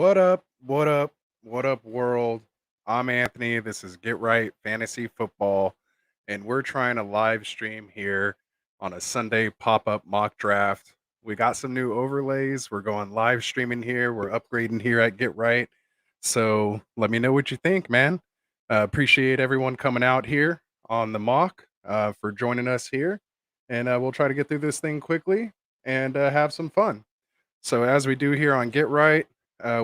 What up? What up? What up, world? I'm Anthony. This is Get Right Fantasy Football, and we're trying to live stream here on a Sunday pop up mock draft. We got some new overlays. We're going live streaming here. We're upgrading here at Get Right. So let me know what you think, man. Appreciate everyone coming out here on the mock for joining us here. And we'll try to get through this thing quickly and have some fun. So, as we do here on Get Right,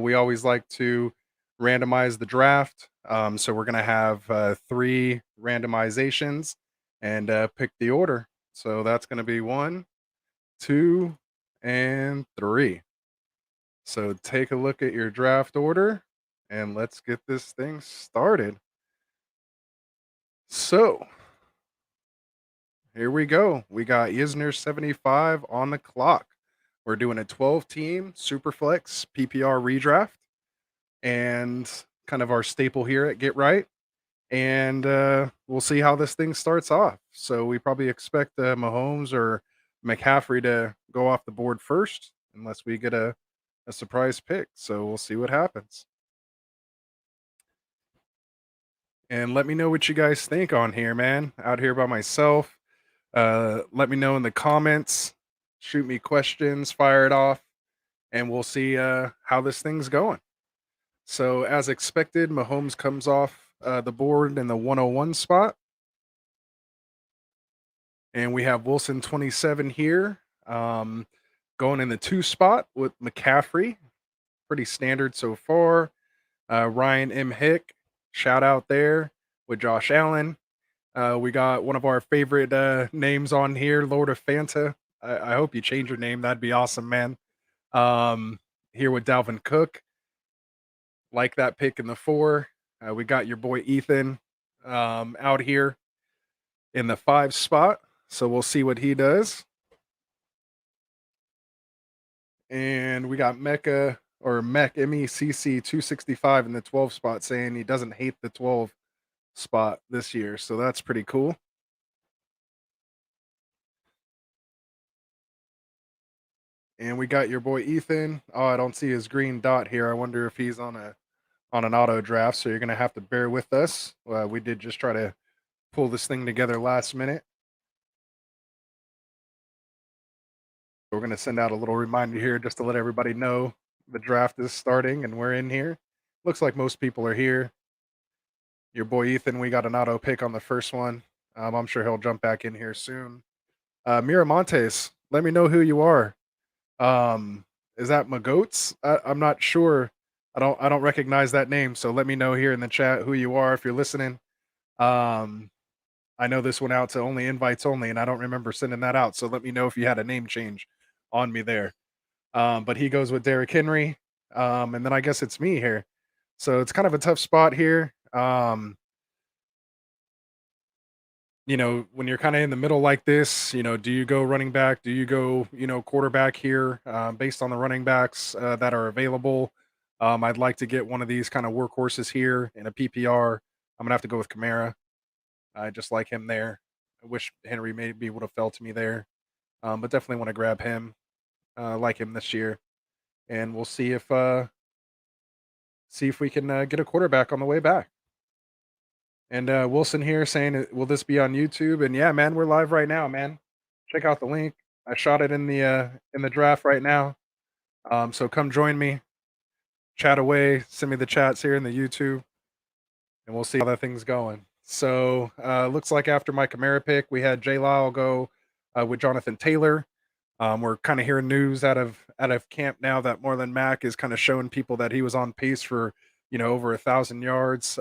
we always like to randomize the draft. So, we're going to have three randomizations and pick the order. So, that's going to be one, two, and three. So, take a look at your draft order and let's get this thing started. So, here we go. We got Isner 75 on the clock. We're doing a 12 team SuperFlex PPR redraft and kind of our staple here at Get Right. And we'll see how this thing starts off. So we probably expect Mahomes or McCaffrey to go off the board first, unless we get a surprise pick. So we'll see what happens. And let me know what you guys think on here, man. Out here by myself. Let me know in the comments. Shoot me questions, fire it off, and we'll see how this thing's going. So, as expected, Mahomes comes off the board in the 101 spot. And we have Wilson 27 here, going in the 2 spot with McCaffrey. Pretty standard so far. Ryan M. Hick, shout out there with Josh Allen. We got one of our favorite names on here, Lord of Fanta. I hope you change your name. That'd be awesome, man. Here with Dalvin Cook. Like that pick in the 4. We got your boy Ethan out here in the 5 spot. So we'll see what he does. And we got Mecca or Mech MECC 265 in the 12 spot saying he doesn't hate the 12 spot this year. So that's pretty cool. And we got your boy Ethan. Oh, I don't see his green dot here. I wonder if he's on an auto draft. So you're gonna have to bear with us. We did just try to pull this thing together last minute. We're gonna send out a little reminder here just to let everybody know the draft is starting and we're in here. Looks like most people are here. Your boy Ethan, we got an auto pick on the first one. I'm sure he'll jump back in here soon. Miramontes, let me know who you are. Is that Magoats? I'm not sure. I don't recognize that name. So let me know here in the chat who you are if you're listening. I know this went out to only invites only, and I don't remember sending that out. So let me know if you had a name change on me there. But he goes with Derrick Henry. And then I guess it's me here. So it's kind of a tough spot here. When you're kind of in the middle like this, do you go running back? Do you go, quarterback here based on the running backs that are available? I'd like to get one of these kind of workhorses here in a PPR. I'm going to have to go with Kamara. I just like him there. I wish Henry maybe would have fell to me there, but definitely want to grab him. Like him this year, and we'll see if we can get a quarterback on the way back. And Wilson here saying, "Will this be on YouTube?" And yeah, man, we're live right now, man. Check out the link. I shot it in the draft right now. So come join me. Chat away. Send me the chats here in the YouTube, and we'll see how that thing's going. So looks like after my Kamara pick, we had J. Lyle go with Jonathan Taylor. We're kind of hearing news out of camp now that Marlon Mack is kind of showing people that he was on pace for over 1,000 yards.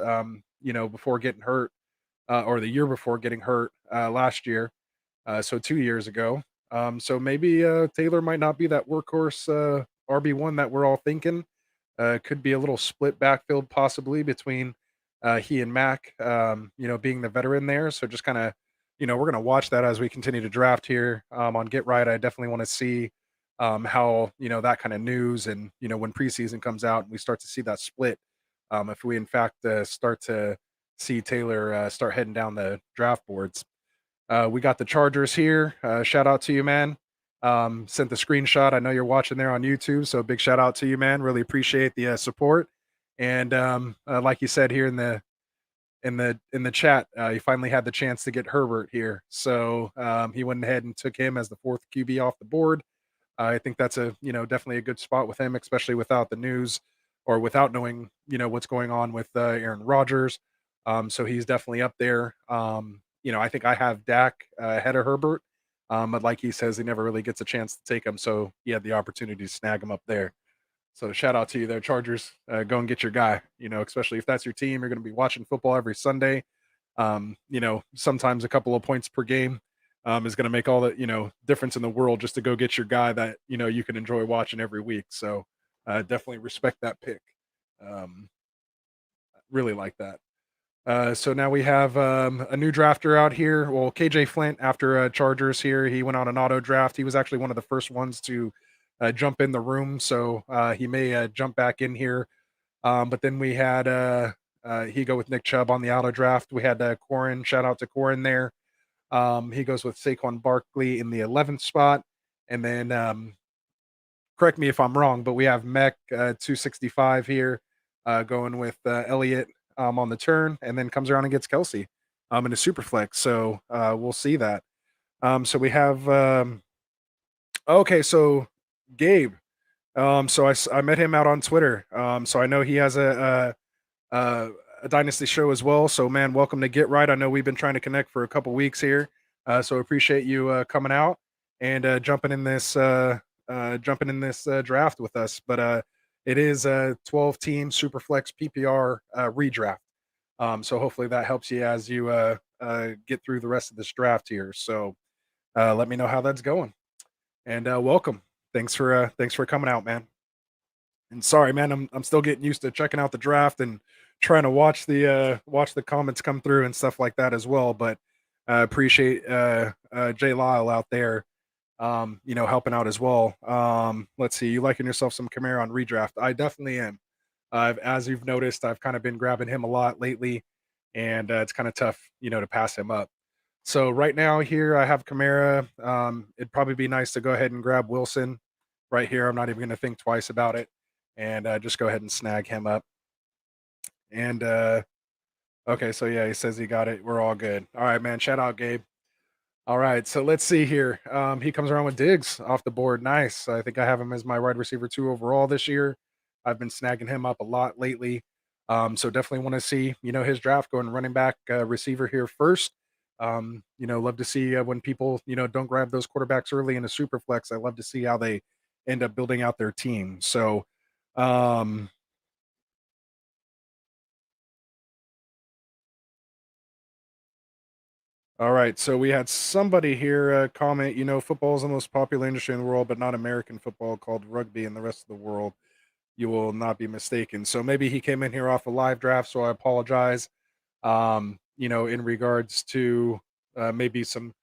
Before getting hurt, or the year before getting hurt last year. So 2 years ago. So maybe Taylor might not be that workhorse RB1 that we're all thinking. Could be a little split backfield possibly between he and Mac. Being the veteran there. So just kind of we're going to watch that as we continue to draft here on Get Right. I definitely want to see how, that kind of news and, when preseason comes out and we start to see that split, if we in fact start to see Taylor start heading down the draft boards. We got the Chargers here. Shout out to you, man. sent the screenshot. I know you're watching there on YouTube, so big shout out to you, man. Really appreciate the support. And like you said here in the chat, he finally had the chance to get Herbert here, so he went ahead and took him as the fourth QB off the board. I think that's a definitely a good spot with him, especially without the news or without knowing what's going on with Aaron Rodgers. So he's definitely up there. I think I have Dak ahead of Herbert, but like he says, he never really gets a chance to take him, so he had the opportunity to snag him up there. So shout out to you there, Chargers. Go and get your guy. Especially if that's your team, you're going to be watching football every Sunday. Sometimes a couple of points per game is going to make all the difference in the world just to go get your guy that you can enjoy watching every week. So definitely respect that pick. Um, really like that. So now we have a new drafter out here. Well, KJ Flint after Chargers here, he went on an auto draft. He was actually one of the first ones to jump in the room, so he may jump back in here. But then we had he go with Nick Chubb on the auto draft. We had Corin. Shout out to Corin there. He goes with Saquon Barkley in the 11th spot, and then correct me if I'm wrong, but we have Mech 265 here going with Elliott on the turn, and then comes around and gets Kelsey in a super flex. So we'll see that. So we have okay, so Gabe. So I met him out on Twitter. So I know he has a dynasty show as well. So man, welcome to Get Right. I know we've been trying to connect for a couple weeks here. So appreciate you coming out and jumping in this draft with us. But it is a 12 team Superflex PPR redraft. So hopefully that helps you as you get through the rest of this draft here. So let me know how that's going. And welcome. Thanks for coming out, man. And sorry, man, I'm still getting used to checking out the draft and trying to watch the comments come through and stuff like that as well. But appreciate Jay Lyle out there, helping out as well. Let's see, you liking yourself some Camaro on redraft? I definitely am. As you've noticed, I've kind of been grabbing him a lot lately, and it's kind of tough, to pass him up. So right now here I have Kamara. It'd probably be nice to go ahead and grab Wilson right here. I'm not even going to think twice about it, and just go ahead and snag him up. And okay, so yeah, he says he got it. We're all good. All right, man. Shout out, Gabe. All right, so let's see here. He comes around with Diggs off the board. Nice. I think I have him as my wide receiver 2 overall this year. I've been snagging him up a lot lately. So definitely want to see, his draft going running back receiver here first. Love to see when people, don't grab those quarterbacks early in a super flex. I love to see how they end up building out their team. So um all right, so we had somebody here comment, football is the most popular industry in the world, but not American football, called rugby in the rest of the world. You will not be mistaken. So maybe he came in here off a live draft, so I apologize. In regards to maybe some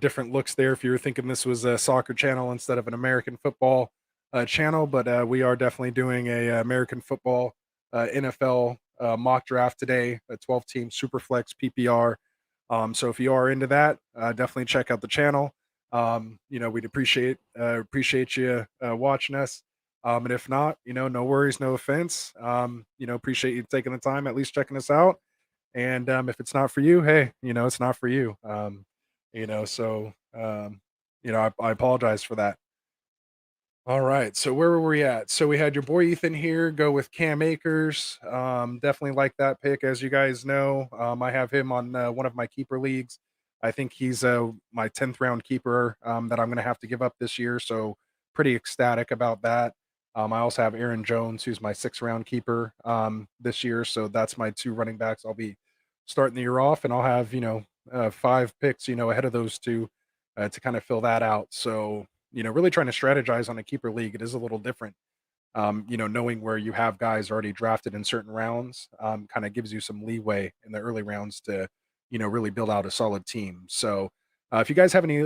different looks there if you were thinking this was a soccer channel instead of an American football channel, but we are definitely doing a American football NFL mock draft today, a 12 team Superflex PPR. So if you are into that, definitely check out the channel. We'd appreciate you watching us. And if not, no worries, no offense. Appreciate you taking the time, at least checking us out. And if it's not for you, hey, it's not for you. So I apologize for that. All right. So where were we at? So we had your boy Ethan here go with Cam Akers. Definitely like that pick. As you guys know, I have him on one of my keeper leagues. I think he's my 10th round keeper that I'm going to have to give up this year. So pretty ecstatic about that. I also have Aaron Jones, who's my 6th round keeper this year. So that's my 2 running backs. I'll be starting the year off, and I'll have 5 picks ahead of those 2 to kind of fill that out. So really trying to strategize on a keeper league, it is a little different. Knowing where you have guys already drafted in certain rounds, kind of gives you some leeway in the early rounds to, really build out a solid team. So, if you guys have any,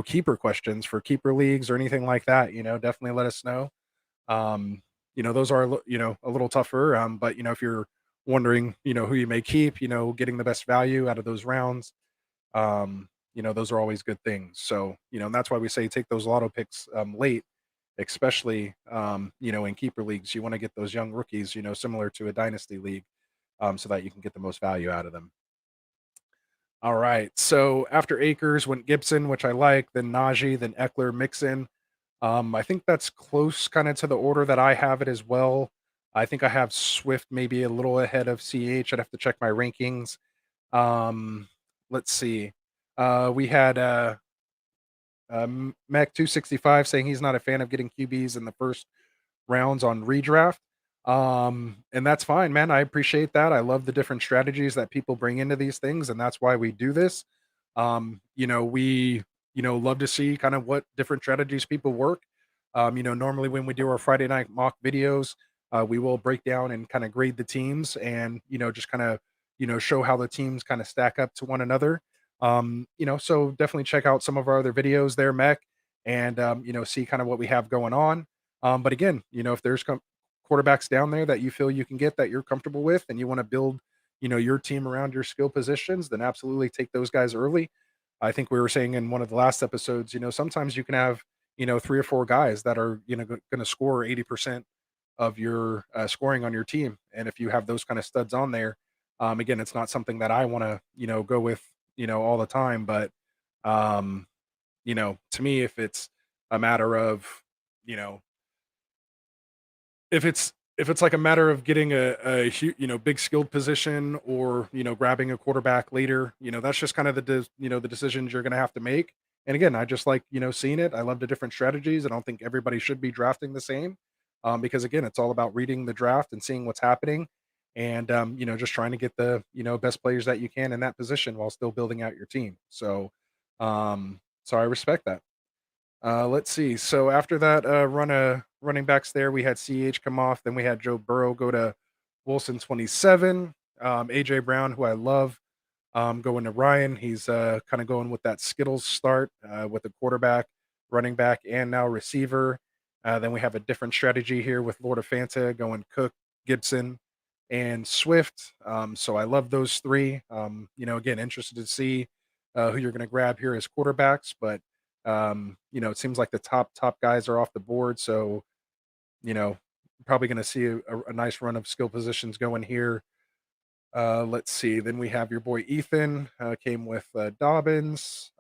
keeper questions for keeper leagues or anything like that, definitely let us know. Those are, a little tougher. But if you're wondering, who you may keep, getting the best value out of those rounds, those are always good things. So, and that's why we say take those lotto picks late, especially in keeper leagues. You want to get those young rookies, similar to a dynasty league, so that you can get the most value out of them. All right. So after Akers went Gibson, which I like, then Najee, then Eckler, Mixon. I think that's close kind of to the order that I have it as well. I think I have Swift maybe a little ahead of CH. I'd have to check my rankings. Um, let's see. We had Mac 265 saying he's not a fan of getting QBs in the first rounds on redraft. And that's fine, man. I appreciate that. I love the different strategies that people bring into these things, and that's why we do this. We, love to see kind of what different strategies people work. Normally when we do our Friday night mock videos, we will break down and kind of grade the teams and, just kind of, show how the teams kind of stack up to one another. So definitely check out some of our other videos there, Mech, and see kind of what we have going on. But again, if there's quarterbacks down there that you feel you can get that you're comfortable with and you want to build, your team around your skill positions, then absolutely take those guys early. I think we were saying in one of the last episodes, sometimes you can have, three or four guys that are, going to score 80% of your scoring on your team. And if you have those kind of studs on there, again, it's not something that I want to, go with, all the time. But, to me, if it's a matter of, you know, if it's like a matter of getting a big skilled position or, grabbing a quarterback later, that's just kind of the decisions you're gonna have to make. And again, I just like, seeing it. I love the different strategies. I don't think everybody should be drafting the same. Because again, it's all about reading the draft and seeing what's happening and just trying to get the, best players that you can in that position while still building out your team. So I respect that. Let's see. So after that run of running backs there, we had CH come off. Then we had Joe Burrow go to Wilson 27. AJ Brown, who I love, going to Ryan. He's kind of going with that Skittles start with the quarterback, running back, and now receiver. Then we have a different strategy here with Lord of Fanta going Cook, Gibson, and Swift. So I love those three. Again, interested to see who you're going to grab here as quarterbacks, but it seems like the top guys are off the board. So you know, probably going to see a nice run of skill positions going here. Let's see. Then we have your boy Ethan came with Dobbins.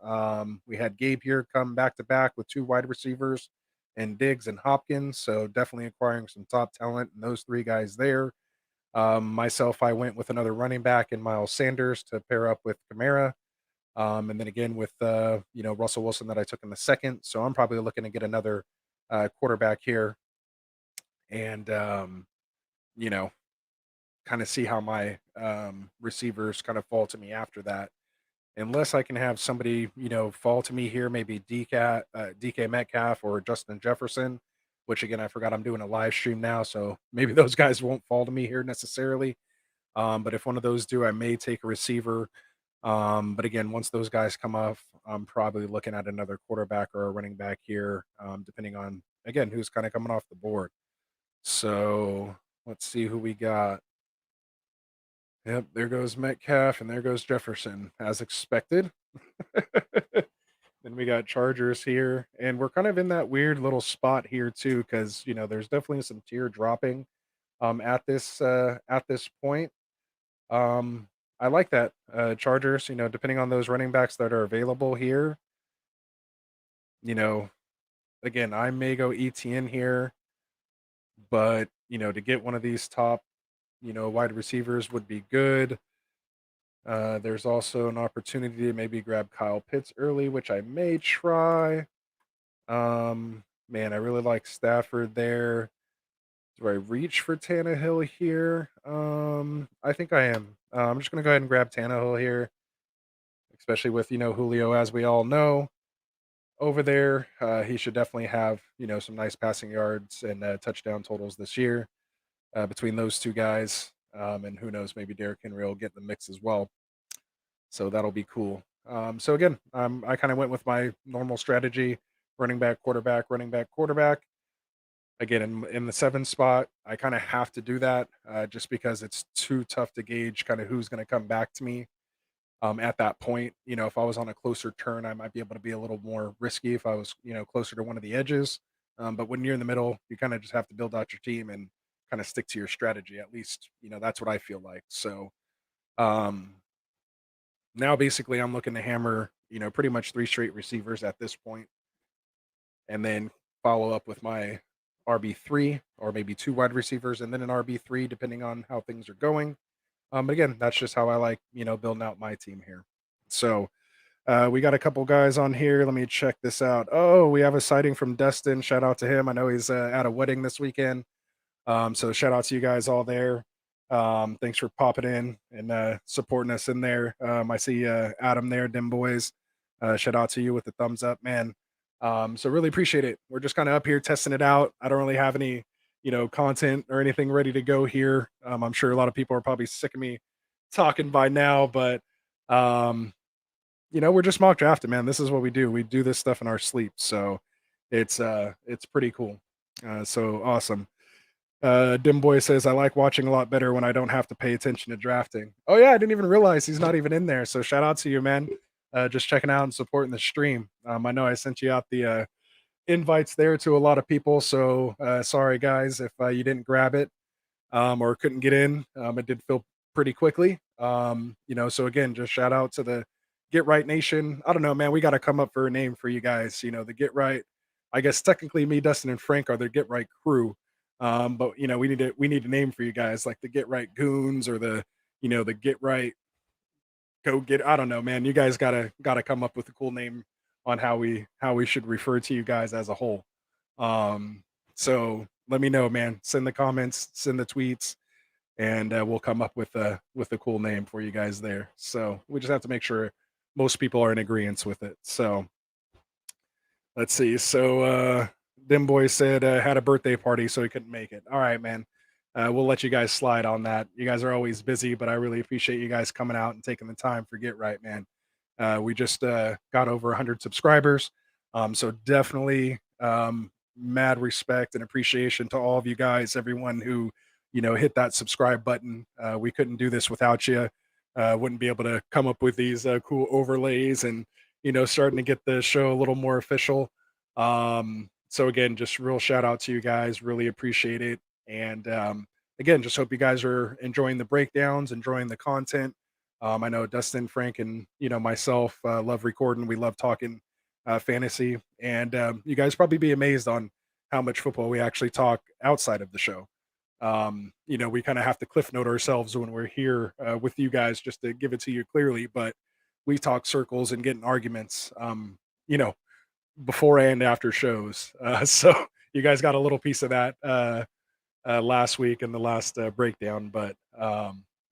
We had Gabe here come back to back with two wide receivers and Diggs and Hopkins. So definitely acquiring some top talent and those three guys there. Myself, I went with another running back in Miles Sanders to pair up with Kamara. And then again with Russell Wilson that I took in the second. So I'm probably looking to get another quarterback here and you know kind of see how my receivers kind of fall to me after that. Unless I can have somebody, fall to me here, maybe DK Metcalf or Justin Jefferson, which again, I forgot I'm doing a live stream now. So maybe those guys won't fall to me here necessarily. But if one of those do, I may take a receiver. But again, once those guys come off, I'm probably looking at another quarterback or a running back here, depending on, again, who's kind of coming off the board. So let's see who we got. Yep, there goes Metcalf and there goes Jefferson, as expected. Then we got Chargers here, and we're kind of in that weird little spot here too, because there's definitely some tier dropping at this point. Um, I like that Chargers. Depending on those running backs that are available here. You know, again, I may go ETN here, but to get one of these top wide receivers would be good. There's also an opportunity to maybe grab Kyle Pitts early, which I may try. Man, I really like Stafford there. Do I reach for Tannehill here? I think I am. I'm just gonna go ahead and grab Tannehill here, especially with Julio, as we all know over there. He should definitely have some nice passing yards and touchdown totals this year between those two guys. And who knows, maybe Derrick Henry will get in the mix as well. So that'll be cool. So again, I kind of went with my normal strategy: running back, quarterback, running back, quarterback. Again, in the seven spot, I kind of have to do that just because it's too tough to gauge kind of who's going to come back to me. at that point. If I was on a closer turn, I might be able to be a little more risky if I was, closer to one of the edges. But when you're in the middle, you kind of just have to build out your team and kind of stick to your strategy. At least, that's what I feel like. So um, now basically I'm looking to hammer, pretty much three straight receivers at this point, and then follow up with my RB3 or maybe two wide receivers and then an RB3, depending on how things are going. But again, that's just how I like, building out my team here. So we got a couple guys on here. Let me check this out. Oh, we have a sighting from Dustin. Shout out to him. I know he's at a wedding this weekend. So shout out to you guys all there. Thanks for popping in and supporting us in there. I see Adam there, Dim Boys. Shout out to you with the thumbs up, man. So really appreciate it. We're just kind of up here testing it out. I don't really have any, content or anything ready to go here. I'm sure a lot of people are probably sick of me talking by now, but um, we're just mock drafting, man. This is what we do. We do this stuff in our sleep, so it's pretty cool. So awesome. Dim Boy says, I like watching a lot better when I don't have to pay attention to drafting. Oh, yeah, I didn't even realize he's not even in there. So shout out to you, man. Just checking out and supporting the stream. I know I sent you out the invites there to a lot of people. So sorry, guys, if you didn't grab it or couldn't get in. It did fill pretty quickly. So again, just shout out to the Get Right Nation. I don't know, man. We got to come up for a name for you guys. The Get Right. I guess technically me, Dustin, and Frank are the Get Right crew. But we need a name for you guys, like the Get Right Goons or the Get Right Go Get. I don't know, man. You guys gotta come up with a cool name on how we should refer to you guys as a whole. Um, so let me know, man. Send the comments, send the tweets, and we'll come up with a cool name for you guys there. So we just have to make sure most people are in agreement with it. So let's see. So Dim Boy said had a birthday party, so he couldn't make it. All right, man. We'll let you guys slide on that. You guys are always busy, but I really appreciate you guys coming out and taking the time for Get Right, man. We just got over 100 subscribers, so definitely mad respect and appreciation to all of you guys, everyone who hit that subscribe button. We couldn't do this without you. Wouldn't be able to come up with these cool overlays and starting to get the show a little more official. So again, just real shout out to you guys. Really appreciate it. And again, just hope you guys are enjoying the breakdowns, enjoying the content. I know Dustin, Frank, and myself love recording. We love talking fantasy, and you guys probably be amazed on how much football we actually talk outside of the show. We kind of have to cliff note ourselves when we're here with you guys just to give it to you clearly, but we talk circles and get in arguments, you know, before and after shows. So you guys got a little piece of that last week in the last breakdown, but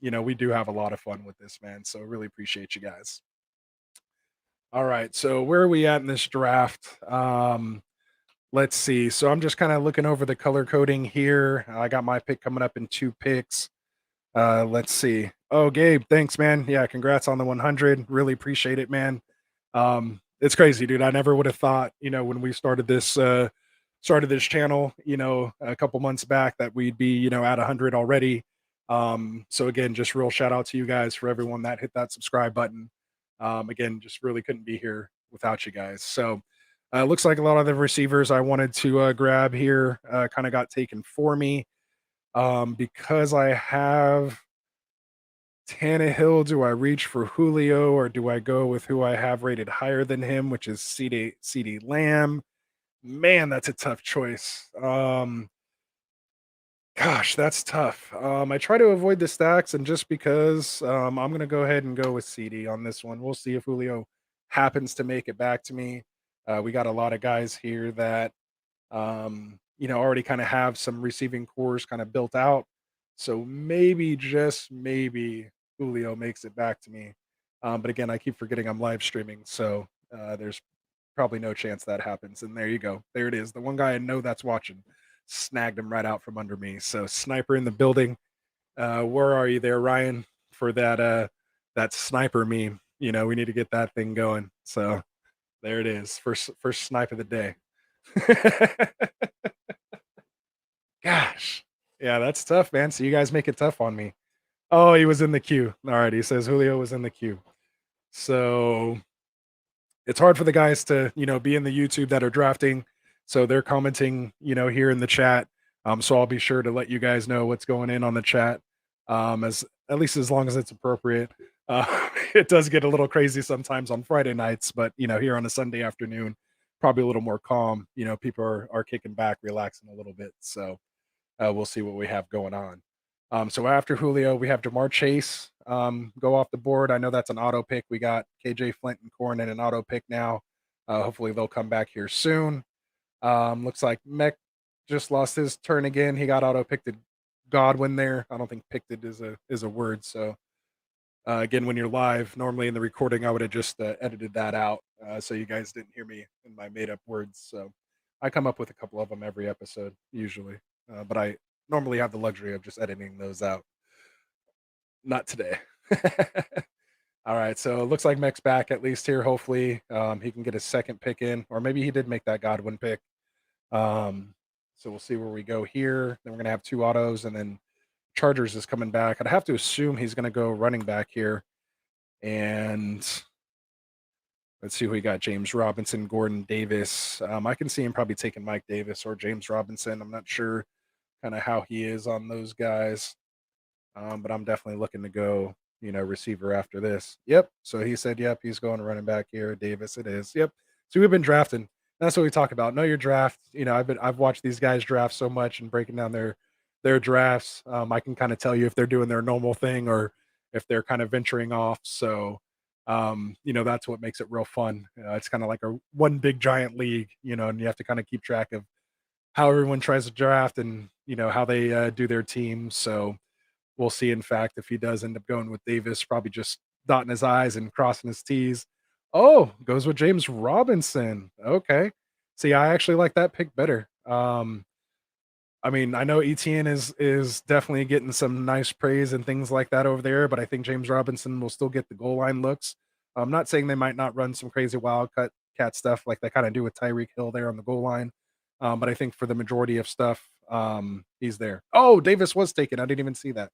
we do have a lot of fun with this, man. So really appreciate you guys. All right, so where are we at in this draft? Let's see. So I'm just kind of looking over the color coding here. I got my pick coming up in 2 picks. Let's see. Oh, Gabe, thanks, man. Yeah, congrats on the 100. Really appreciate it, man. It's crazy, dude. I never would have thought, when we started this channel, a couple months back that we'd be, at 100 already. So again, just real shout out to you guys for everyone that hit that subscribe button. Again, just really couldn't be here without you guys. So looks like a lot of the receivers I wanted to grab here kind of got taken for me. Because I have Tannehill, do I reach for Julio or do I go with who I have rated higher than him, which is CD Lamb? Man, that's a tough choice. Gosh, that's tough. I try to avoid the stacks, and just because I'm gonna go ahead and go with CD on this one. We'll see if Julio happens to make it back to me. We got a lot of guys here that already kind of have some receiving cores kind of built out. So maybe, just maybe, Julio makes it back to me. But again, I keep forgetting I'm live streaming, so there's probably no chance that happens. And there you go. There it is. The one guy I know that's watching snagged him right out from under me. So sniper in the building. Where are you there, Ryan, for that sniper meme? We need to get that thing going. So there it is. First snipe of the day. Gosh. Yeah, that's tough, man. So you guys make it tough on me. Oh, he was in the queue. All right. He says Julio was in the queue. So it's hard for the guys to, be in the YouTube that are drafting. So they're commenting, here in the chat. So I'll be sure to let you guys know what's going in on the chat. As at least as long as it's appropriate. It does get a little crazy sometimes on Friday nights, but here on a Sunday afternoon, probably a little more calm. People are kicking back, relaxing a little bit. So we'll see what we have going on. So after Julio, we have Jamar Chase go off the board. I know that's an auto pick. We got KJ Flint and Corn in an auto pick now. Hopefully they'll come back here soon. Looks like Mech just lost his turn again. He got auto picked at Godwin there. I don't think picked it is a word. So again, when you're live, normally in the recording, I would have just edited that out so you guys didn't hear me in my made up words. So I come up with a couple of them every episode usually, but I normally have the luxury of just editing those out. Not today. All right, so it looks like Mech's back at least here. Hopefully, he can get his second pick in, or maybe he did make that Godwin pick. So we'll see where we go here. Then we're gonna have two autos, and then Chargers is coming back. I'd have to assume he's gonna go running back here. And let's see who we got. James Robinson, Gordon Davis. I can see him probably taking Mike Davis or James Robinson. I'm not sure kind of how he is on those guys. But I'm definitely looking to go, receiver after this. Yep. So he said, yep, he's going running back here. Davis, it is. Yep. So we've been drafting. That's what we talk about. Know your draft. I've watched these guys draft so much and breaking down their drafts. I can kind of tell you if they're doing their normal thing or if they're kind of venturing off. So that's what makes it real fun. It's kind of like a one big giant league, and you have to kind of keep track of how everyone tries to draft and how they do their team. So we'll see, in fact, if he does end up going with Davis, probably just dotting his I's and crossing his T's. Oh, goes with James Robinson. Okay. See, I actually like that pick better. I mean, I know ETN is definitely getting some nice praise and things like that over there, but I think James Robinson will still get the goal line looks. I'm not saying they might not run some crazy wildcat cat stuff like they kind of do with Tyreek Hill there on the goal line. But I think for the majority of stuff, he's there. Oh, Davis was taken. I didn't even see that.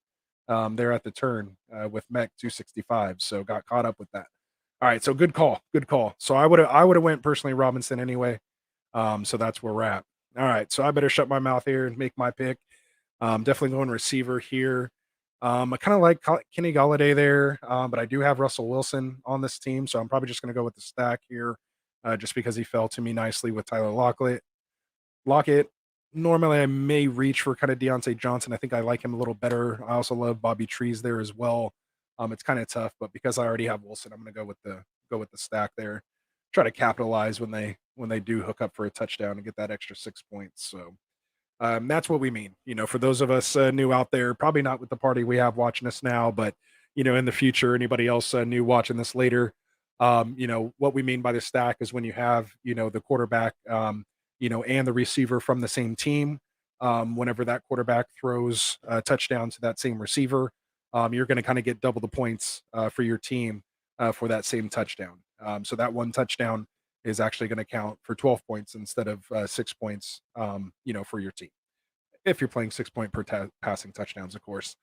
There at the turn with Mech 265, so got caught up with that. All right, so good call, good call. So I would have went personally Robinson anyway. So that's where we're at. All right, so I better shut my mouth here and make my pick. Definitely going receiver here. I kind of like Kenny Galladay there, but I do have Russell Wilson on this team, so I'm probably just going to go with the stack here, just because he fell to me nicely with Tyler Lockett. Normally, I may reach for kind of Deontay Johnson. I think I like him a little better. I also love Bobby Trees there as well. It's kind of tough, but because I already have Wilson, I'm going to go with the stack there. Try to capitalize when they do hook up for a touchdown and get that extra 6 points. So that's what we mean. For those of us new out there, probably not with the party we have watching us now, but in the future, anybody else new watching this later, what we mean by the stack is when you have the quarterback, and the receiver from the same team. Whenever that quarterback throws a touchdown to that same receiver, you're going to kind of get double the points for your team for that same touchdown. So that one touchdown is actually going to count for 12 points instead of 6 points, for your team. If you're playing 6 point per passing touchdowns, of course,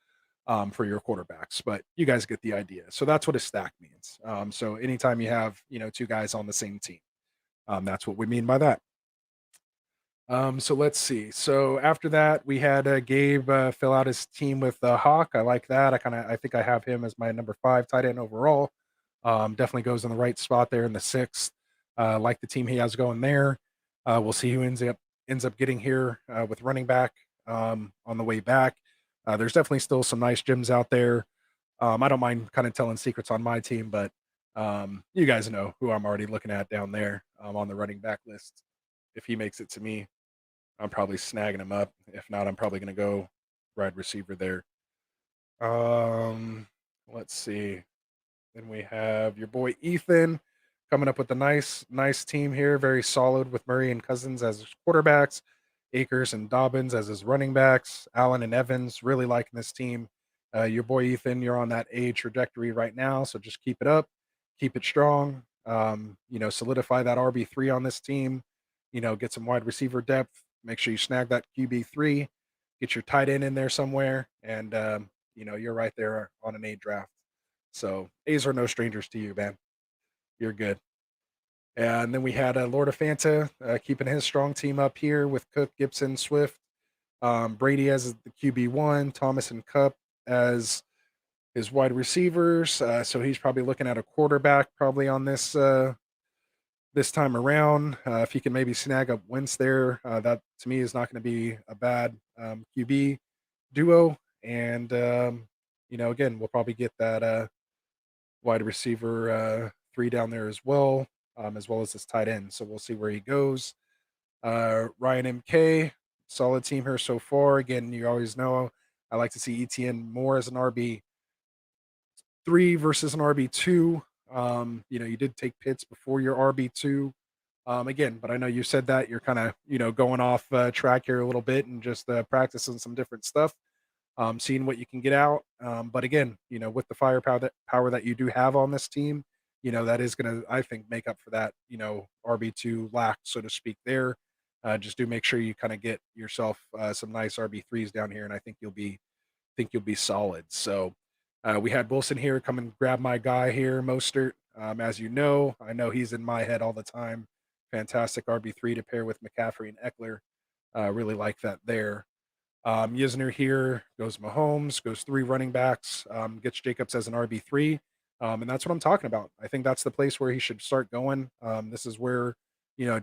for your quarterbacks, but you guys get the idea. So that's what a stack means. So anytime you have, two guys on the same team, that's what we mean by that. So let's see. So after that, we had Gabe fill out his team with Hawk. I like that. I think I have him as my number 5 tight end overall. Definitely goes in the right spot there in the 6th. Like the team he has going there. We'll see who ends up getting here with running back on the way back. There's definitely still some nice gems out there. I don't mind kind of telling secrets on my team, but you guys know who I'm already looking at down there on the running back list. If he makes it to me, I'm probably snagging him up. If not, I'm probably going to go wide receiver there. Let's see. Then we have your boy Ethan coming up with a nice team here. Very solid with Murray and Cousins as his quarterbacks, Akers and Dobbins as his running backs, Allen and Evans. Really liking this team. Your boy Ethan, you're on that A trajectory right now, so just keep it up, keep it strong. Solidify that RB3 on this team. Get some wide receiver depth. Make sure you snag that QB3. Get your tight end in there somewhere, and you're right there on an A draft. So A's are no strangers to you, man. You're good. And then we had Lord of Fanta keeping his strong team up here with Cook, Gibson, Swift, Brady as the QB1, Thomas and Cup as his wide receivers. So he's probably looking at a quarterback probably on this time around. If he can maybe snag up Wentz there, that to me is not going to be a bad QB duo. And again, we'll probably get that wide receiver three down there as well as his tight end. So we'll see where he goes. Ryan MK, solid team here so far. Again, you always know I like to see ETN more as an RB3 versus an RB2. You did take Pitts before your RB2. Again, but I know you said that you're kind of, going off track here a little bit and just practicing some different stuff, seeing what you can get out. But again, with the power that you do have on this team, that is going to, I think, make up for that, RB2 lack, so to speak, there. Just do make sure you kind of get yourself some nice RB3s down here, and I think you'll be solid. So we had Wilson here come and grab my guy here, Mostert. As you know, I know he's in my head all the time. Fantastic RB3 to pair with McCaffrey and Eckler. Really like that there. Yisner here goes Mahomes, goes three running backs, gets Jacobs as an RB3. And that's what I'm talking about. I think that's the place where he should start going. This is where,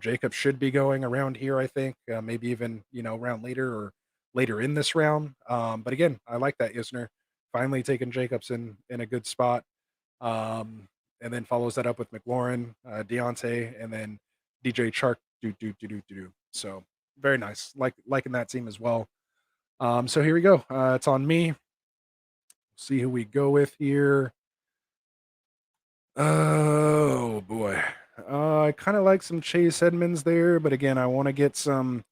Jacobs should be going around here, I think, maybe even, around later or later in this round. But again, I like that Yisner finally taking Jacobs in a good spot. And then follows that up with McLaurin, Deontay, and then DJ Chark. Do. So very nice. Liking that team as well. So here we go. It's on me. See who we go with here. Oh boy. I kind of like some Chase Edmonds there, but again, I want to get some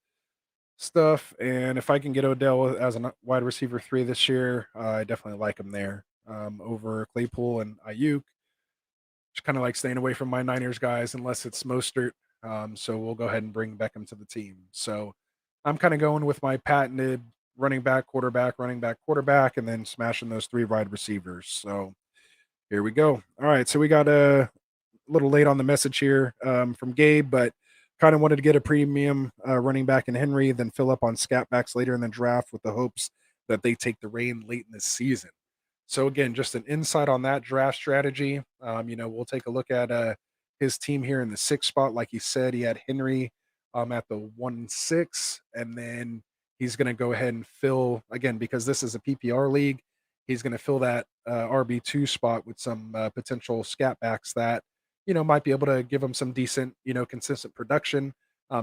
stuff. And if I can get Odell as a wide receiver 3 this year, I definitely like him there over Claypool and Ayuk. Just kind of like staying away from my Niners guys unless it's Mostert. So we'll go ahead and bring Beckham to the team. So I'm kind of going with my patented running back, quarterback, and then smashing those three wide receivers. So here we go. All right. So we got a little late on the message here from Gabe, but kind of wanted to get a premium running back in Henry, then fill up on scat backs later in the draft with the hopes that they take the reign late in the season. So again, just an insight on that draft strategy. We'll take a look at his team here in the sixth spot. Like he said, he had Henry at the 1-6, and then he's going to go ahead and fill again because this is a PPR league. He's going to fill that RB2 spot with some potential scat backs that might be able to give him some decent, consistent production.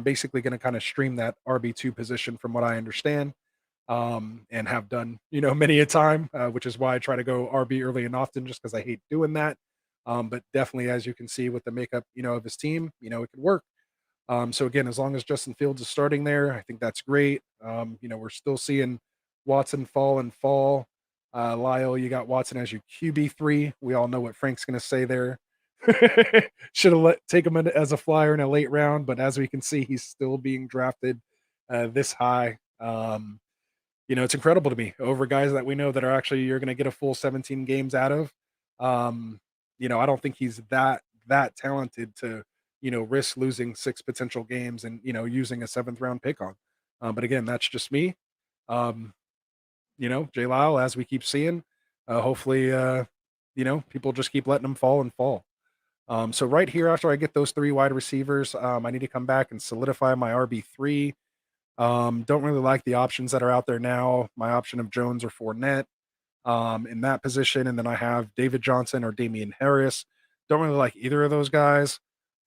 Basically, going to kind of stream that RB2 position from what I understand and have done, many a time, which is why I try to go RB early and often just because I hate doing that. But definitely, as you can see with the makeup, of his team, it could work. So again, as long as Justin Fields is starting there, I think that's great. We're still seeing Watson fall and fall. Lyle, you got Watson as your QB3. We all know what Frank's going to say there. Should have take him in as a flyer in a late round, but as we can see, he's still being drafted this high. It's incredible to me over guys that we know that are actually you're going to get a full 17 games out of. I don't think he's that talented to risk losing 6 potential games and using a 7th round pick on. But again, that's just me. Um, Jay Lyle, as we keep seeing, hopefully, people just keep letting them fall and fall. So right here, after I get those 3 wide receivers, I need to come back and solidify my RB3. Don't really like the options that are out there now. My option of Jones or Fournette in that position, and then I have David Johnson or Damian Harris. Don't really like either of those guys.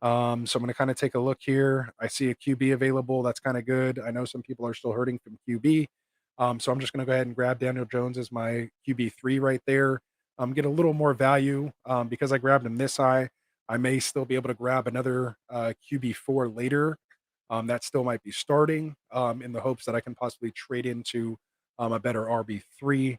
So I'm going to kind of take a look here. I see a QB available. That's kind of good. I know some people are still hurting from QB. So I'm just going to go ahead and grab Daniel Jones as my QB3 right there. Get a little more value because I grabbed him this high. I may still be able to grab another QB4 later. That still might be starting in the hopes that I can possibly trade into a better RB3,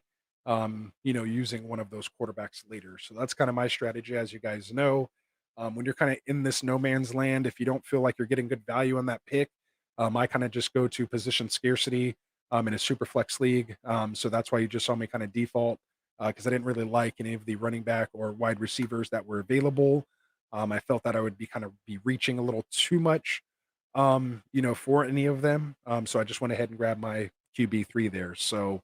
using one of those quarterbacks later. So that's kind of my strategy, as you guys know. When you're kind of in this no man's land, if you don't feel like you're getting good value on that pick, I kind of just go to position scarcity in a SuperFlex league. So that's why you just saw me kind of default because I didn't really like any of the running back or wide receivers that were available. I felt that I would be kind of be reaching a little too much, for any of them. So I just went ahead and grabbed my QB3 there. So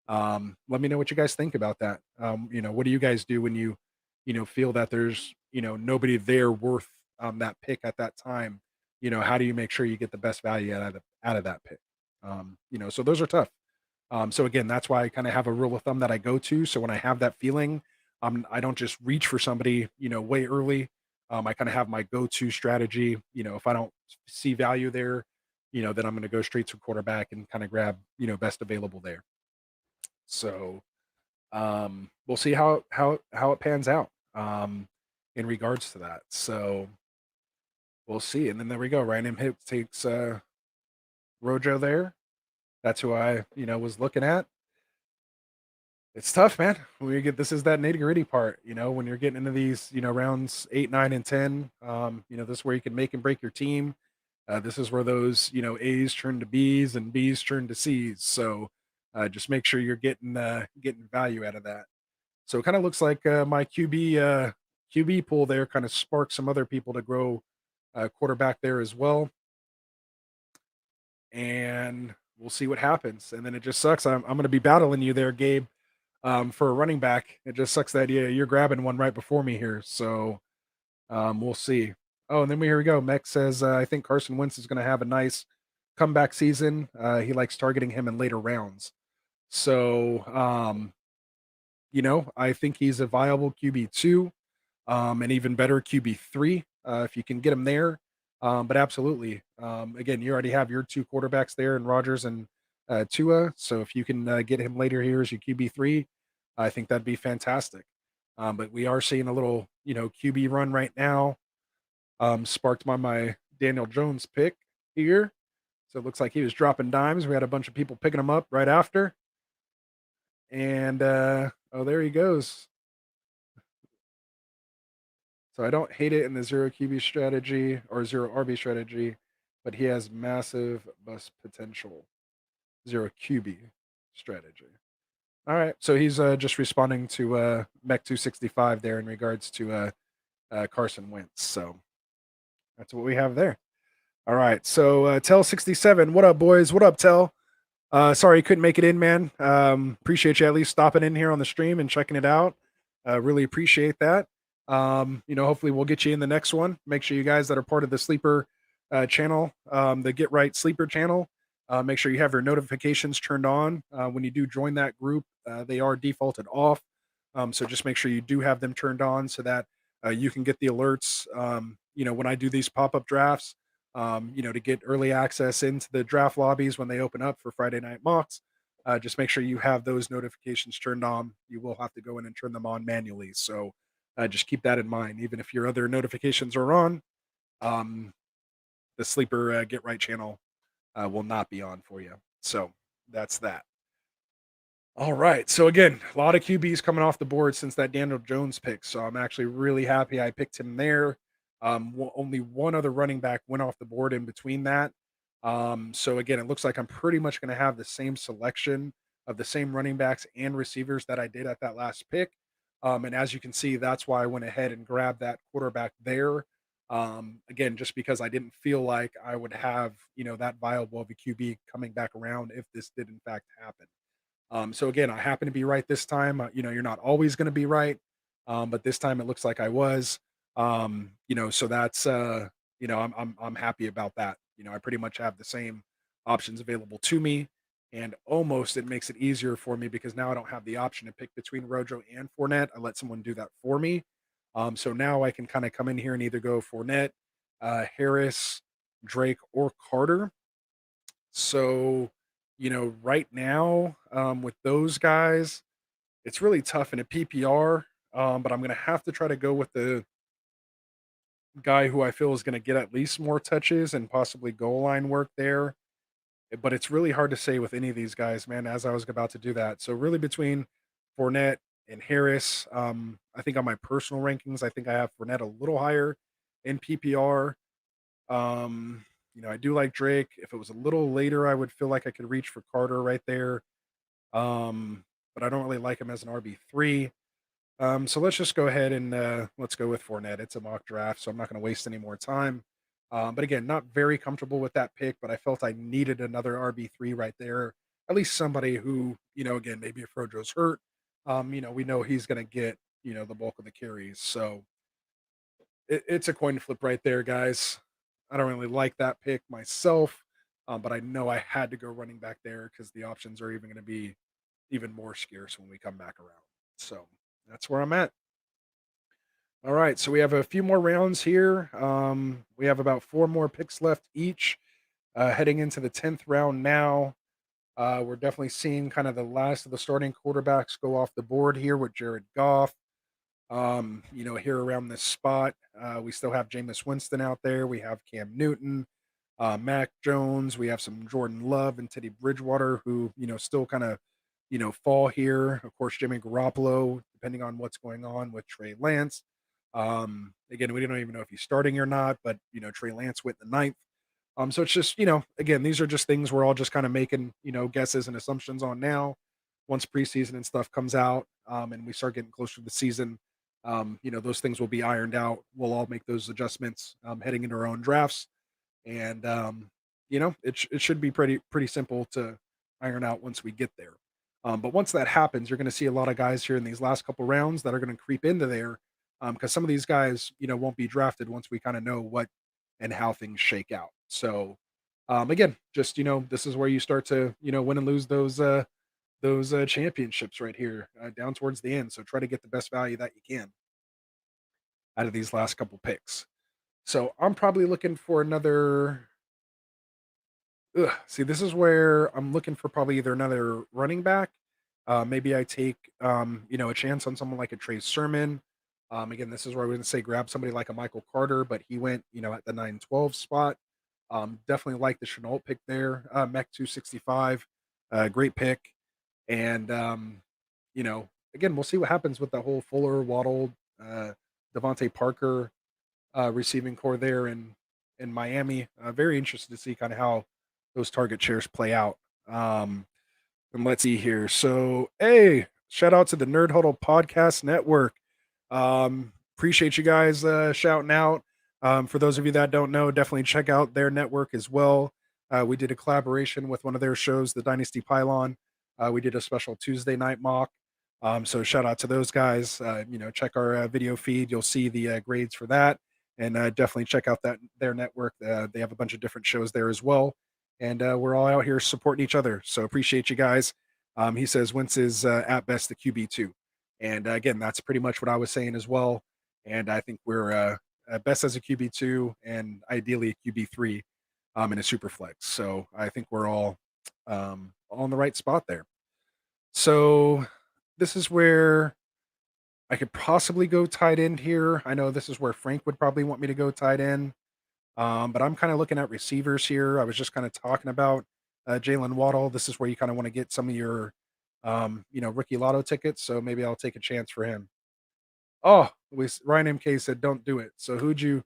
let me know what you guys think about that. What do you guys do when you feel that there's, nobody there worth that pick at that time? How do you make sure you get the best value out of that pick? So those are tough. So again, that's why I kind of have a rule of thumb that I go to. So when I have that feeling, I don't just reach for somebody, way early. I kind of have my go-to strategy. If I don't see value there, then I'm going to go straight to quarterback and kind of grab, best available there. So we'll see how it pans out in regards to that. So we'll see. And then there we go. Random hit takes Rojo there. That's who I, was looking at. It's tough, man. When you get this is that nitty-gritty part, when you're getting into these, rounds 8, 9, and 10, this is where you can make and break your team. This is where those, A's turn to B's and B's turn to C's. So just make sure you're getting value out of that. So it kind of looks like my QB pool there kind of sparked some other people to grow quarterback there as well. And we'll see what happens. And then it just sucks. I'm going to be battling you there, Gabe, for a running back. It just sucks that you're grabbing one right before me here. So we'll see. Oh, and then here we go. Mech says, I think Carson Wentz is going to have a nice comeback season. He likes targeting him in later rounds. So, I think he's a viable QB2, and even better QB3 if you can get him there. But absolutely, again, you already have your two quarterbacks there in Rogers and Tua. So if you can get him later here as your QB3, I think that'd be fantastic. But we are seeing a little, QB run right now, sparked by my Daniel Jones pick here. So it looks like he was dropping dimes. We had a bunch of people picking him up right after. And oh, there he goes. So I don't hate it in the zero QB strategy or zero RB strategy, but he has massive bust potential. Zero QB strategy. All right. So he's just responding to Mech 265 there in regards to Carson Wentz. So that's what we have there. All right. So Tell 67. What up, boys? What up, Tell? Sorry you couldn't make it in, man. Appreciate you at least stopping in here on the stream and checking it out. Really appreciate that. Hopefully we'll get you in the next one. Make sure you guys that are part of the sleeper channel, the Get Right Sleeper channel, make sure you have your notifications turned on. When you do join that group, they are defaulted off. So just make sure you do have them turned on so that you can get the alerts. When I do these pop-up drafts, to get early access into the draft lobbies when they open up for Friday night mocks. Just make sure you have those notifications turned on. You will have to go in and turn them on manually. So just keep that in mind. Even if your other notifications are on, the sleeper Get Right channel will not be on for you. So that's that. All right. So again, a lot of QBs coming off the board since that Daniel Jones pick. So I'm actually really happy I picked him there. Only one other running back went off the board in between that. So again, it looks like I'm pretty much going to have the same selection of the same running backs and receivers that I did at that last pick. And as you can see, that's why I went ahead and grabbed that quarterback there. Again, just because I didn't feel like I would have, that viable of a QB coming back around if this did in fact happen. So again, I happen to be right this time. You're not always going to be right, but this time it looks like I was. So that's I'm happy about that. I pretty much have the same options available to me, and almost it makes it easier for me because now I don't have the option to pick between Rojo and Fournette. I let someone do that for me. So now I can kind of come in here and either go Fournette, Harris, Drake, or Carter. So right now, with those guys, it's really tough in a PPR. But I'm gonna have to try to go with the guy who I feel is gonna get at least more touches and possibly goal line work there. But it's really hard to say with any of these guys, man, as I was about to do that. So really between Fournette and Harris, I think on my personal rankings, I think I have Fournette a little higher in PPR. I do like Drake. If it was a little later, I would feel like I could reach for Carter right there. But I don't really like him as an RB3. So let's just go ahead and let's go with Fournette. It's a mock draft, so I'm not going to waste any more time. But again, not very comfortable with that pick, but I felt I needed another RB3 right there. At least somebody who, again, maybe if Rojo's hurt, we know he's going to get, the bulk of the carries. So it's a coin flip right there, guys. I don't really like that pick myself, but I know I had to go running back there because the options are even going to be even more scarce when we come back around. So that's where I'm at. All right, so we have a few more rounds here. We have about four more picks left each. Heading into the 10th round now. We're definitely seeing kind of the last of the starting quarterbacks go off the board here with Jared Goff. Here around this spot, we still have Jameis Winston out there. We have Cam Newton, Mac Jones. We have some Jordan Love and Teddy Bridgewater, who still kind of fall here. Of course, Jimmy Garoppolo, depending on what's going on with Trey Lance. Again, we don't even know if he's starting or not, but Trey Lance went the ninth. So it's just, again, these are just things we're all just kind of making, guesses and assumptions on now. Once preseason and stuff comes out, and we start getting closer to the season, those things will be ironed out. We'll all make those adjustments heading into our own drafts, and it should be pretty simple to iron out once we get there. But once that happens, you're going to see a lot of guys here in these last couple rounds that are going to creep into there, because some of these guys, won't be drafted once we kind of know what and how things shake out. So, again, just this is where you start to win and lose those championships right here down towards the end. So try to get the best value that you can out of these last couple picks. So I'm probably looking for another. See, this is where I'm looking for probably either another running back. Maybe I take a chance on someone like a Trey Sermon. Again, this is where I wouldn't say grab somebody like a Michael Carter, but he went at the 9-12 spot. Definitely like the Chenault pick there. Mech 265, great pick. And again, we'll see what happens with the whole Fuller, Waddle, Devontae Parker receiving core there in Miami. Very interested to see kind of how those target shares play out. And let's see here. So, hey, shout out to the Nerd Huddle Podcast Network. Appreciate you guys shouting out. For those of you that don't know, definitely check out their network as well. We did a collaboration with one of their shows, the Dynasty Pylon. We did a special Tuesday night mock. So shout out to those guys. Check our video feed. You'll see the grades for that, and definitely check out their network. They have a bunch of different shows there as well, and we're all out here supporting each other. So appreciate you guys. He says Wentz is at best the QB2, and again, that's pretty much what I was saying as well. And I think we're at best as a QB2, and ideally a QB3 in a super flex. So I think we're all in the right spot there. So this is where I could possibly go tight end here. I know this is where Frank would probably want me to go tight end. But I'm kind of looking at receivers here. I was just kind of talking about Jalen Waddle. This is where you kind of want to get some of your, rookie lotto tickets. So maybe I'll take a chance for him. Oh, Ryan MK said don't do it. So who'd you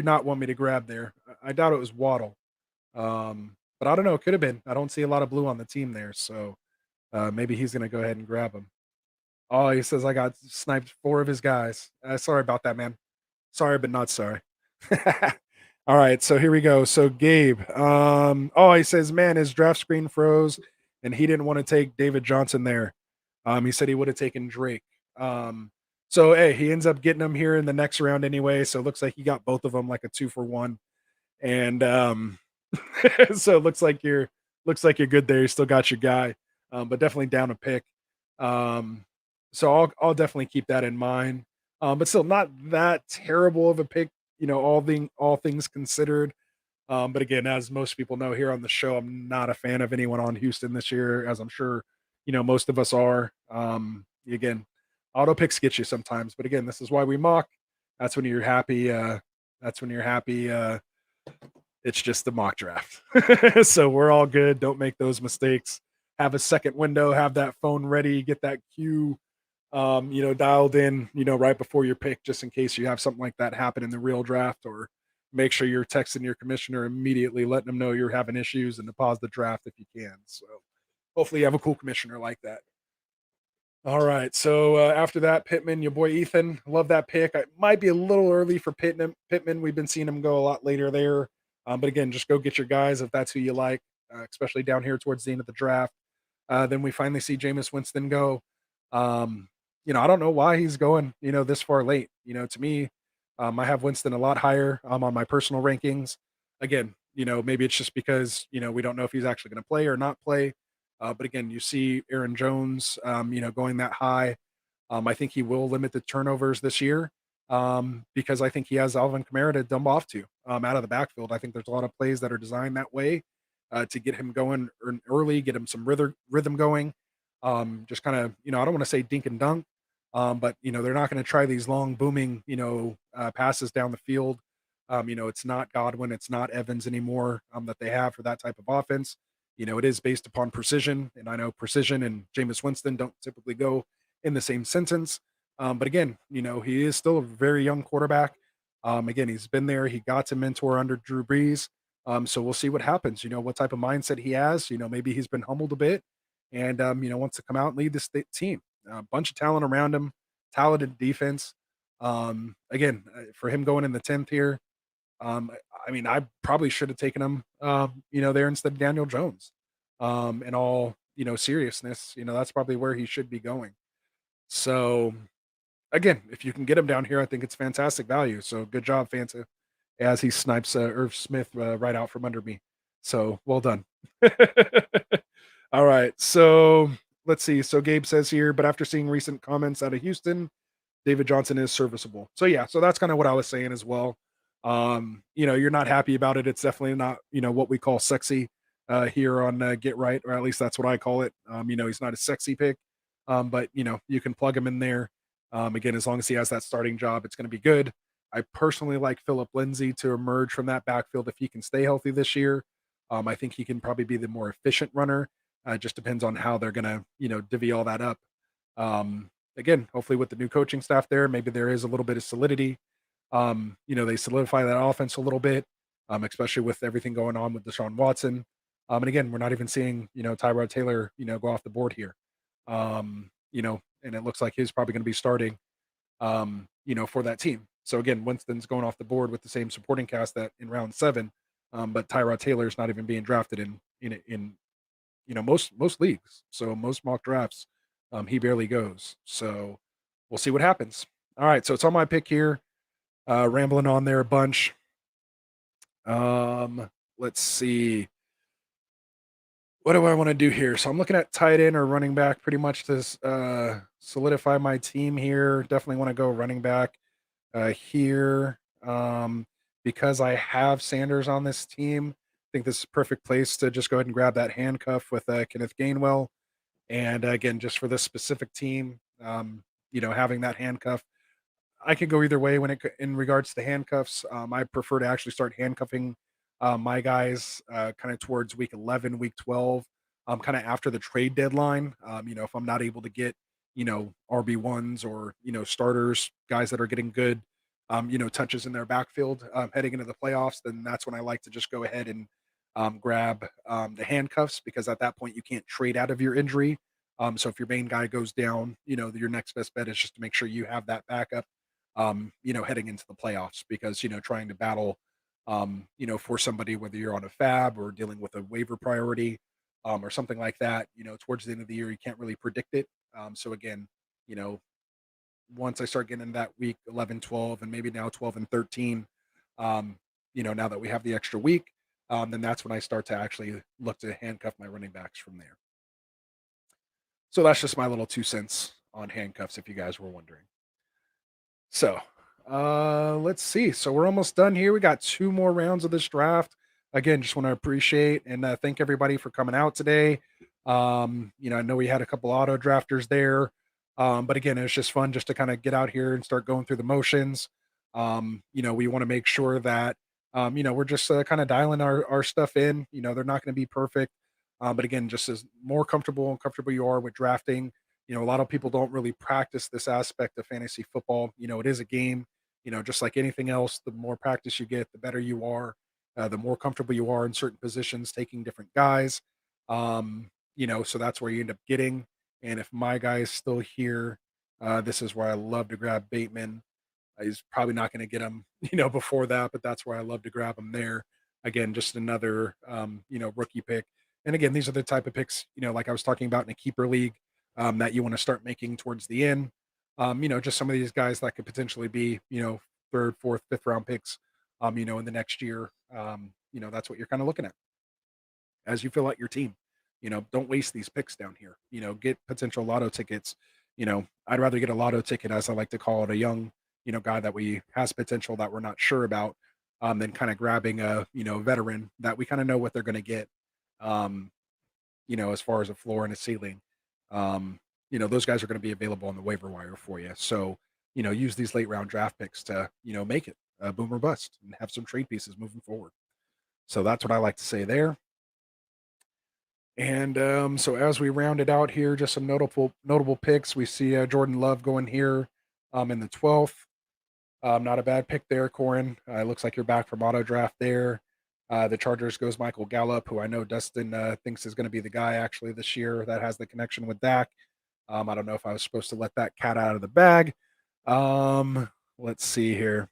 not want me to grab there? I doubt it was Waddle. But I don't know. It could have been. I don't see a lot of blue on the team there, so maybe he's gonna go ahead and grab him. Oh, he says I got sniped 4 of his guys. Sorry about that, man. Sorry, but not sorry. All right, so here we go. So Gabe, he says, man, his draft screen froze, and he didn't want to take David Johnson there. He said he would have taken Drake. So hey, he ends up getting him here in the next round anyway. So it looks like he got both of them like a 2-for-1, and so it looks like you're good there. You still got your guy, but definitely down a pick. So I'll definitely keep that in mind. But still not that terrible of a pick, all things considered. But again, as most people know here on the show, I'm not a fan of anyone on Houston this year, as I'm sure most of us are. Again, auto picks get you sometimes, but again, this is why we mock. That's when you're happy. That's when you're happy. It's just the mock draft. So we're all good. Don't make those mistakes. Have a second window, have that phone ready, get that queue dialed in, right before your pick, just in case you have something like that happen in the real draft, or make sure you're texting your commissioner immediately, letting them know you're having issues and to pause the draft if you can. So hopefully you have a cool commissioner like that. All right. So after that, Pittman, your boy Ethan, love that pick. I might be a little early for Pittman. Pittman, we've been seeing him go a lot later there. But again, just go get your guys if that's who you like, especially down here towards the end of the draft. Then we finally see Jameis Winston go. Um, I don't know why he's going, this far late. To me, I have Winston a lot higher on my personal rankings. Again, maybe it's just because, we don't know if he's actually going to play or not play. But again, you see Aaron Jones, going that high. I think he will limit the turnovers this year because I think he has Alvin Kamara to dump off to out of the backfield. I think there's a lot of plays that are designed that way to get him going early, get him some rhythm going. Just kind of, I don't want to say dink and dunk, but they're not going to try these long booming, passes down the field. It's not Godwin, it's not Evans anymore that they have for that type of offense. It is based upon precision, and I know precision and Jameis Winston don't typically go in the same sentence. But again, he is still a very young quarterback. Again, he's been there. He got to mentor under Drew Brees. So we'll see what happens. What type of mindset he has. Maybe he's been humbled a bit, and wants to come out and lead this team. A bunch of talent around him, talented defense. Again, for him going in the 10th here, I mean, I probably should have taken him, there instead of Daniel Jones. In all seriousness, that's probably where he should be going. So again, if you can get him down here, I think it's fantastic value. So good job, Fanta, as he snipes Irv Smith right out from under me. So well done. All right. So let's see. So Gabe says here, but after seeing recent comments out of Houston, David Johnson is serviceable. So yeah, so that's kind of what I was saying as well. You're not happy about it. It's definitely not, what we call sexy here on Get Right, or at least that's what I call it. He's not a sexy pick. But you can plug him in there. Again, as long as he has that starting job, it's going to be good. I personally like Philip Lindsay to emerge from that backfield if he can stay healthy this year. I think he can probably be the more efficient runner. It just depends on how they're going to, divvy all that up. Again, hopefully with the new coaching staff there, maybe there is a little bit of solidity. They solidify that offense a little bit, especially with everything going on with Deshaun Watson. And again, we're not even seeing, Tyrod Taylor, go off the board here. And it looks like he's probably going to be starting, for that team. So again, Winston's going off the board with the same supporting cast that in round 7, but Tyrod Taylor's not even being drafted in most leagues. So most mock drafts, he barely goes. So we'll see what happens. All right, so it's on my pick here. Rambling on there a bunch. Let's see. What do I want to do here? So I'm looking at tight end or running back pretty much to solidify my team here. Definitely want to go running back here because I have Sanders on this team. I think this is a perfect place to just go ahead and grab that handcuff with Kenneth Gainwell. And again, just for this specific team, having that handcuff, I could go either way when in regards to handcuffs. I prefer to actually start handcuffing my guys kind of towards week 11, week 12, kind of after the trade deadline. If I'm not able to get, RB1s or, starters, guys that are getting good, touches in their backfield heading into the playoffs, then that's when I like to just go ahead and grab the handcuffs because at that point you can't trade out of your injury. So if your main guy goes down, your next best bet is just to make sure you have that backup heading into the playoffs because, trying to battle, for somebody, whether you're on a fab or dealing with a waiver priority or something like that, towards the end of the year, you can't really predict it. So again, you know, once I start getting in that week 11, 12, and maybe now 12 and 13, now that we have the extra week, then that's when I start to actually look to handcuff my running backs from there. So that's just my little 2 cents on handcuffs, if you guys were wondering. So, let's see. So we're almost done here. We got 2 more rounds of this draft. Again, just want to appreciate and thank everybody for coming out today. I know we had a couple auto drafters there, but again, it's just fun just to kind of get out here and start going through the motions. We want to make sure that we're just kind of dialing our stuff in. They're not going to be perfect, but again, just as more comfortable you are with drafting, a lot of people don't really practice this aspect of fantasy football. It is a game, just like anything else. The more practice you get, the better you are, the more comfortable you are in certain positions, taking different guys. So that's where you end up getting. And if my guy is still here, this is where I love to grab Bateman. He's probably not going to get him, before that, but that's where I love to grab him there. Again, just another, rookie pick. And again, these are the type of picks, like I was talking about in a keeper league, that you want to start making towards the end. Just some of these guys that could potentially be, third, fourth, fifth round picks, in the next year. That's what you're kind of looking at as you fill out your team. Don't waste these picks down here. Get potential lotto tickets. I'd rather get a lotto ticket, as I like to call it, a young, guy that we has potential that we're not sure about, than kind of grabbing a, veteran that we kind of know what they're going to get, um, as far as a floor and a ceiling. Those guys are going to be available on the waiver wire for you. So, use these late round draft picks to, make it boom or bust and have some trade pieces moving forward. So that's what I like to say there. And so as we round it out here, just some notable picks. We see Jordan Love going here in the 12th. Not a bad pick there, Corin. Looks like you're back from auto draft there. The Chargers goes Michael Gallup, who I know Dustin thinks is going to be the guy actually this year that has the connection with Dak. I don't know if I was supposed to let that cat out of the bag. Let's see here.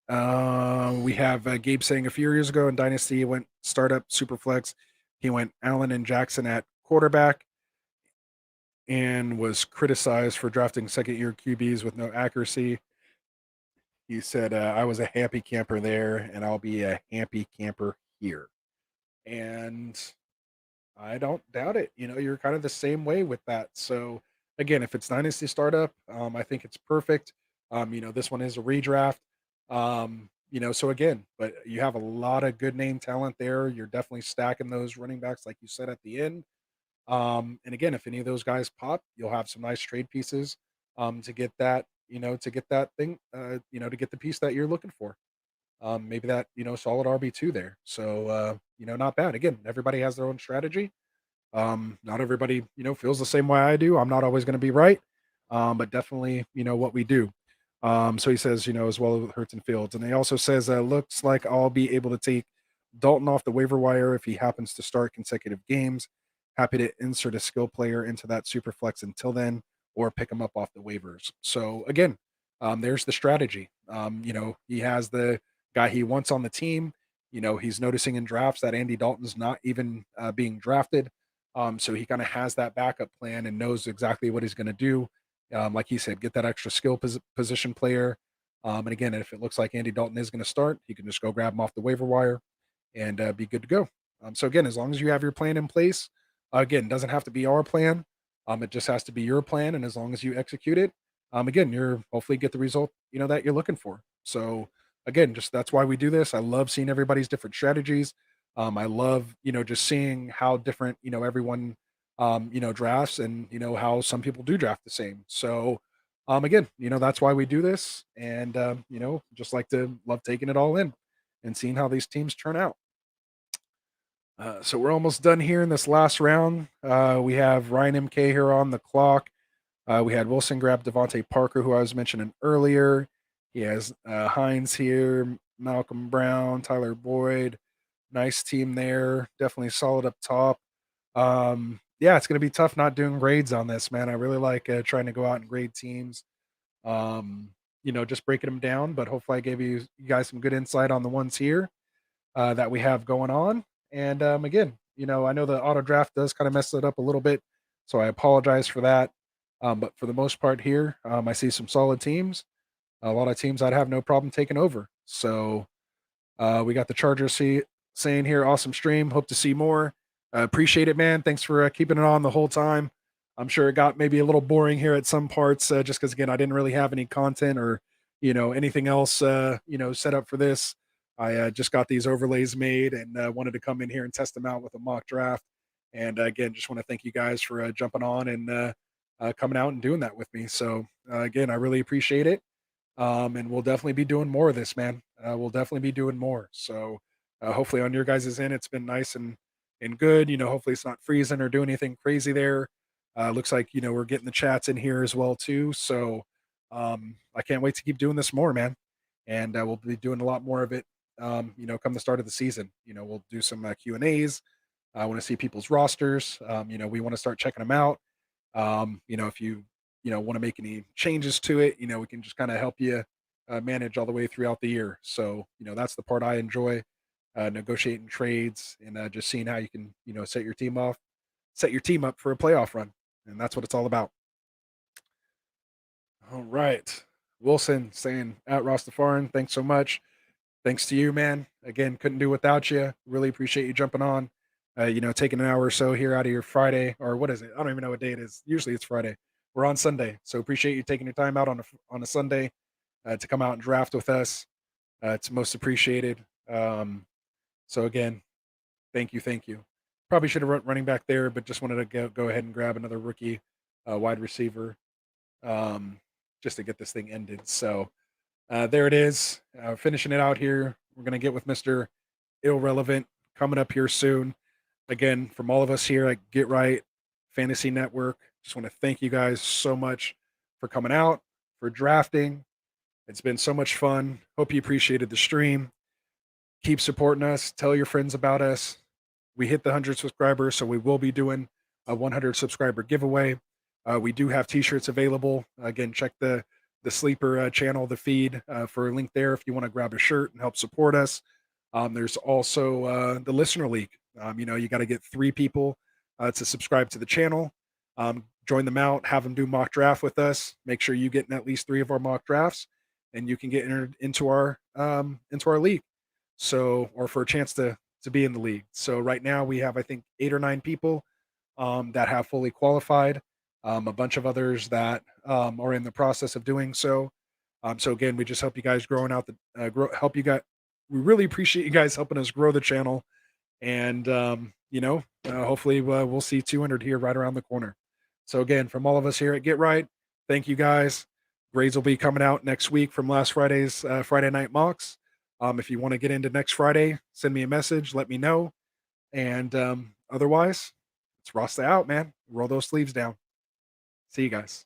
We have Gabe saying a few years ago in Dynasty, went startup SuperFlex. He went Allen and Jackson at quarterback and was criticized for drafting second year QBs with no accuracy. He said, I was a happy camper there, and I'll be a happy camper here. And I don't doubt it. You're kind of the same way with that. So, again, if it's Dynasty startup, I think it's perfect. This one is a redraft. So again, but you have a lot of good name talent there. You're definitely stacking those running backs, like you said at the end. And again, if any of those guys pop, you'll have some nice trade pieces to get that, to get that thing, to get the piece that you're looking for. Maybe that, solid RB2 there. So, not bad. Again, everybody has their own strategy. Not everybody, feels the same way I do. I'm not always going to be right, but definitely, what we do. So he says, as well with Hurts and Fields. And he also says, looks like I'll be able to take Dalton off the waiver wire if he happens to start consecutive games. Happy to insert a skill player into that super flex until then, or pick him up off the waivers. So again, there's the strategy. He has the guy he wants on the team. He's noticing in drafts that Andy Dalton's not even being drafted. So he kind of has that backup plan and knows exactly what he's going to do. Like he said, get that extra skill position player. And again, if it looks like Andy Dalton is going to start, he can just go grab him off the waiver wire and be good to go. So again, as long as you have your plan in place, again, it doesn't have to be our plan. It just has to be your plan, and as long as you execute it, again, you're hopefully get the result that you're looking for. So again, just that's why we do this. I love seeing everybody's different strategies. I love just seeing how different everyone drafts, and how some people do draft the same. So again, that's why we do this, and just like to love taking it all in and seeing how these teams turn out. So we're almost done here in this last round. We have Ryan MK here on the clock. We had Wilson grab Devontae Parker, who I was mentioning earlier. He has Hines here, Malcolm Brown, Tyler Boyd. Nice team there. Definitely solid up top. Yeah, it's going to be tough not doing grades on this, man. I really like trying to go out and grade teams, just breaking them down. But hopefully, I gave you guys some good insight on the ones here that we have going on. And again, I know the auto draft does kind of mess it up a little bit, so I apologize for that. But for the most part here, I see some solid teams. A lot of teams I'd have no problem taking over. So we got the Chargers saying here, awesome stream. Hope to see more. Appreciate it, man. Thanks for keeping it on the whole time. I'm sure it got maybe a little boring here at some parts, just because again I didn't really have any content or anything else set up for this. I just got these overlays made and wanted to come in here and test them out with a mock draft. And again, just want to thank you guys for jumping on and coming out and doing that with me. So again, I really appreciate it. And we'll definitely be doing more of this, man. We'll definitely be doing more. So hopefully on your guys' end, it's been nice and good. Hopefully it's not freezing or doing anything crazy there. Looks like we're getting the chats in here as well too. So I can't wait to keep doing this more, man. And we'll be doing a lot more of it. Come the start of the season. We'll do some Q and A's. I want to see people's rosters. We want to start checking them out. If you want to make any changes to it, we can just kind of help you manage all the way throughout the year. So that's the part I enjoy, negotiating trades and just seeing how you can set your team up for a playoff run, and that's what it's all about. All right, Wilson saying at Rastafarian, thanks so much. Thanks to you, man. Again, couldn't do without you. Really appreciate you jumping on. Taking an hour or so here out of your Friday, or what is it? I don't even know what day it is. Usually it's Friday. We're on Sunday, so appreciate you taking your time out on a Sunday to come out and draft with us. It's most appreciated. So again, thank you. Probably should have running back there, but just wanted to go ahead and grab another rookie wide receiver just to get this thing ended. So there it is. Finishing it out here. We're gonna get with Mr. Irrelevant coming up here soon. Again, from all of us here at Get Right Fantasy Network, just want to thank you guys so much for coming out, for drafting. It's been so much fun. Hope you appreciated the stream. Keep supporting us. Tell your friends about us. We hit the 100 subscribers, so we will be doing a 100 subscriber giveaway. We do have t-shirts available. Again, check the sleeper channel, the feed for a link there if you want to grab a shirt and help support us. There's also the listener league. You got to get 3 people to subscribe to the channel. Join them out, have them do mock draft with us. Make sure you get in at least 3 of our mock drafts, and you can get entered into our league. So, or for a chance to be in the league. So right now we have, I think, 8 or 9 people that have fully qualified. A bunch of others that are in the process of doing so. So again, we just help you guys growing out help you guys. We really appreciate you guys helping us grow the channel, and hopefully we'll see 200 here right around the corner. So again, from all of us here at Get Right, thank you guys. Grades will be coming out next week from last Friday's Friday night mocks. If you want to get into next Friday, send me a message, let me know. And otherwise, it's Rasta out, man. Roll those sleeves down. See you guys.